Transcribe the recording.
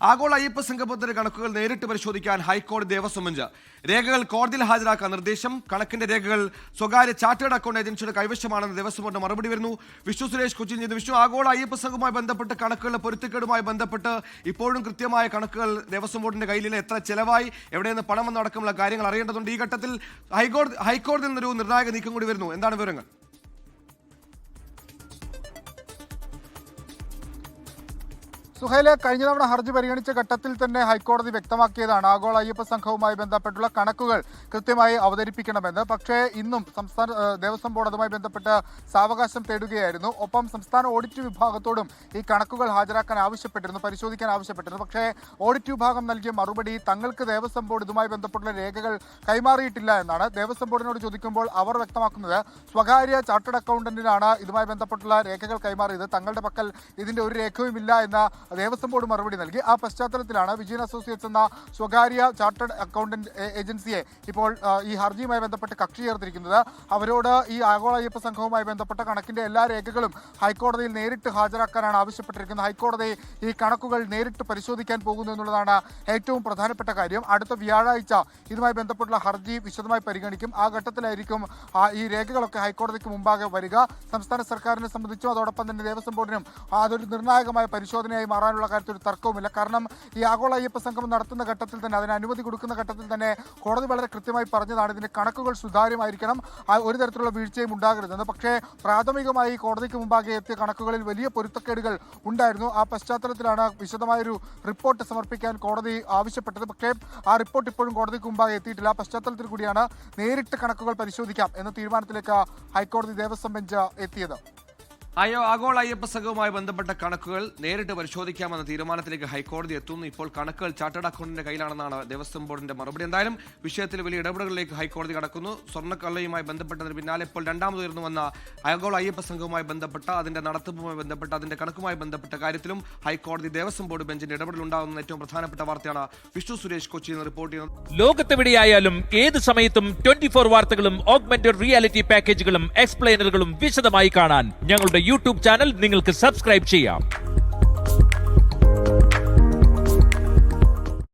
ആഗോള അയ്യപ്പ സംഗമത്തിന്റെ കണക്കുകൾ നേരിട്ട് പരിശോധിക്കാൻ ഹൈക്കോടതി ദേവസ്വം ബെഞ്ച് രേഖകൾ കോടതിയിൽ ഹാജരാക്കാൻ നിർദ്ദേശം. കണക്കിന്റെ രേഖകൾ സ്വകാര്യ ചാർട്ടേഡ് അക്കൗണ്ട് ഏജൻസിയുടെ കൈവശമാണെന്ന് ദേവസ്വം ബോർഡ് മറുപടി വരുന്നു. വിഷ്ണു സുരേഷ് കൊച്ചിയിൽ ചെയ്തു. വിഷ്ണു, ആഗോള അയ്യപ്പ സംഘവുമായി ബന്ധപ്പെട്ട് കണക്കുകളുടെ പൊരുത്തക്കേടുമായി ബന്ധപ്പെട്ട് ഇപ്പോഴും കൃത്യമായ കണക്കുകൾ ദേവസ്വം ബോർഡിന്റെ കയ്യിലില്ല. എത്ര ചെലവായി, എവിടെയെന്ന് പണം എന്നടക്കമുള്ള കാര്യങ്ങൾ അറിയേണ്ടതുണ്ട്. ഈ ഘട്ടത്തിൽ ഹൈക്കോടതിയിൽ നിന്നൊരു നിർണായക നീക്കം കൂടി വരുന്നു. എന്താണ് വിവരങ്ങൾ? സുഹൈലെ, കഴിഞ്ഞ തവണ ഹർജി പരിഗണിച്ച ഘട്ടത്തിൽ തന്നെ ഹൈക്കോടതി വ്യക്തമാക്കിയതാണ് ആഗോള അയ്യപ്പ സംഘവുമായി ബന്ധപ്പെട്ടുള്ള കണക്കുകൾ കൃത്യമായി അവതരിപ്പിക്കണമെന്ന്. പക്ഷേ ഇന്നും സംസ്ഥാന ദേവസ്വം ബോർഡ് അതുമായി ബന്ധപ്പെട്ട് സാവകാശം തേടുകയായിരുന്നു. ഒപ്പം സംസ്ഥാന ഓഡിറ്റ് വിഭാഗത്തോടും ഈ കണക്കുകൾ ഹാജരാക്കാൻ ആവശ്യപ്പെട്ടിരുന്നു, പരിശോധിക്കാൻ ആവശ്യപ്പെട്ടിരുന്നു. പക്ഷേ ഓഡിറ്റ് വിഭാഗം നൽകിയ മറുപടി തങ്ങൾക്ക് ദേവസ്വം ബോർഡ് ഇതുമായി ബന്ധപ്പെട്ടുള്ള രേഖകൾ കൈമാറിയിട്ടില്ല എന്നാണ്. ദേവസ്വം ബോർഡിനോട് ചോദിക്കുമ്പോൾ അവർ വ്യക്തമാക്കുന്നത് സ്വകാര്യ ചാർട്ടേഡ് അക്കൗണ്ടന്റിനാണ് ഇതുമായി ബന്ധപ്പെട്ടുള്ള രേഖകൾ കൈമാറിയത്, തങ്ങളുടെ പക്കൽ ഇതിന്റെ ഒരു രേഖയുമില്ല എന്ന ദേവസ്വം ബോർഡ് മറുപടി നൽകി. ആ പശ്ചാത്തലത്തിലാണ് വിജയൻ അസോസിയേറ്റ്സ് എന്ന സ്വകാര്യ ചാർട്ടേഡ് അക്കൗണ്ടന്റ് ഏജൻസിയെ ഇപ്പോൾ ഈ ഹർജിയുമായി ബന്ധപ്പെട്ട് കക്ഷി ചേർത്തിരിക്കുന്നത്. അവരോട് ഈ ആഗോള അയ്യപ്പ സംഘവുമായി ബന്ധപ്പെട്ട കണക്കിന്റെ എല്ലാ രേഖകളും ഹൈക്കോടതിയിൽ നേരിട്ട് ഹാജരാക്കാനാണ് ആവശ്യപ്പെട്ടിരിക്കുന്നത്. ഹൈക്കോടതി ഈ കണക്കുകൾ നേരിട്ട് പരിശോധിക്കാൻ പോകുന്നു എന്നുള്ളതാണ് ഏറ്റവും പ്രധാനപ്പെട്ട കാര്യം. അടുത്ത വ്യാഴാഴ്ച ഇതുമായി ബന്ധപ്പെട്ടുള്ള ഹർജി വിശദമായി പരിഗണിക്കും. ആ ഘട്ടത്തിലായിരിക്കും ഈ രേഖകളൊക്കെ ഹൈക്കോടതിക്ക് മുമ്പാകെ വരിക. സംസ്ഥാന സർക്കാരിനെ സംബന്ധിച്ചും അതോടൊപ്പം തന്നെ ദേവസ്വം ബോർഡിനും അതൊരു നിർണായകമായ പരിശോധനയായി മാറാനുള്ള കാര്യത്തിൽ ഒരു തർക്കവുമില്ല. കാരണം ഈ ആഗോള അയ്യപ്പ സംഗമം നടത്തുന്ന ഘട്ടത്തിൽ തന്നെ, അതിന് അനുമതി കൊടുക്കുന്ന ഘട്ടത്തിൽ തന്നെ കോടതി വളരെ കൃത്യമായി പറഞ്ഞതാണ് ഇതിന്റെ കണക്കുകൾ സുതാര്യമായിരിക്കണം, ഒരു തരത്തിലുള്ള വീഴ്ചയും ഉണ്ടാകരുതെന്ന്. പക്ഷേ പ്രാഥമികമായി കോടതിക്ക് മുമ്പാകെ എത്തിയ കണക്കുകളിൽ വലിയ പൊരുത്തക്കേടുകൾ ഉണ്ടായിരുന്നു. ആ പശ്ചാത്തലത്തിലാണ് വിശദമായൊരു റിപ്പോർട്ട് സമർപ്പിക്കാൻ കോടതി ആവശ്യപ്പെട്ടത്. പക്ഷേ ആ റിപ്പോർട്ട് ഇപ്പോഴും കോടതിക്ക് മുമ്പാകെ എത്തിയിട്ടില്ല. ആ പശ്ചാത്തലത്തിൽ കൂടിയാണ് നേരിട്ട് കണക്കുകൾ പരിശോധിക്കാം എന്ന തീരുമാനത്തിലേക്ക് ഹൈക്കോടതി ദേവസ്വം ബെഞ്ച് എത്തിയത്. ആഗോള അയ്യപ്പ സംഘവുമായി ബന്ധപ്പെട്ട കണക്കുകൾ നേരിട്ട് പരിശോധിക്കാമെന്ന തീരുമാനത്തിലേക്ക് ഹൈക്കോടതി എത്തുന്നു. ഇപ്പോൾ കണക്കുകൾ ചാർട്ടേഡ് അക്കൗണ്ടിന്റെ കയ്യിലാണെന്നാണ് ദേവസ്വം ബോർഡിന്റെ മറുപടി. എന്തായാലും വിഷയത്തിൽ വലിയ ഇടപെടലുകളിലേക്ക് ഹൈക്കോടതി കടക്കുന്നു. സ്വർണ്ണക്കള്ളയുമായി ബന്ധപ്പെട്ടതിന് പിന്നാലെ ഇപ്പോൾ രണ്ടാമത് ഉയർന്നു വന്ന ആഗോള അയ്യപ്പ സംഘവുമായി ബന്ധപ്പെട്ട അതിന്റെ നടത്തിപ്പുമായി ബന്ധപ്പെട്ട അതിന്റെ കണക്കുമായി ബന്ധപ്പെട്ട കാര്യത്തിലും ഹൈക്കോടതി ദേവസ്വം ബോർഡ് ബെഞ്ചിന്റെ ഇടപെടൽ ഉണ്ടാകുന്ന ഏറ്റവും പ്രധാനപ്പെട്ട വാർത്തയാണ് വിഷ്ണു സുരേഷ് കൊച്ചിയിൽ നിന്ന് റിപ്പോർട്ട് ചെയ്യുന്നത്. ലോകത്തെവിടെയായാലും ഏത് സമയത്തും 24 വാർത്തകളും ഓഗ്മെന്റഡ് റിയാലിറ്റി പാക്കേജുകളും എക്സ്പ്ലെയിനറുകളും വിശദമായി കാണാൻ ഞങ്ങളുടെ യൂട്യൂബ് ചാനൽ നിങ്ങൾക്ക് സബ്സ്ക്രൈബ് ചെയ്യാം.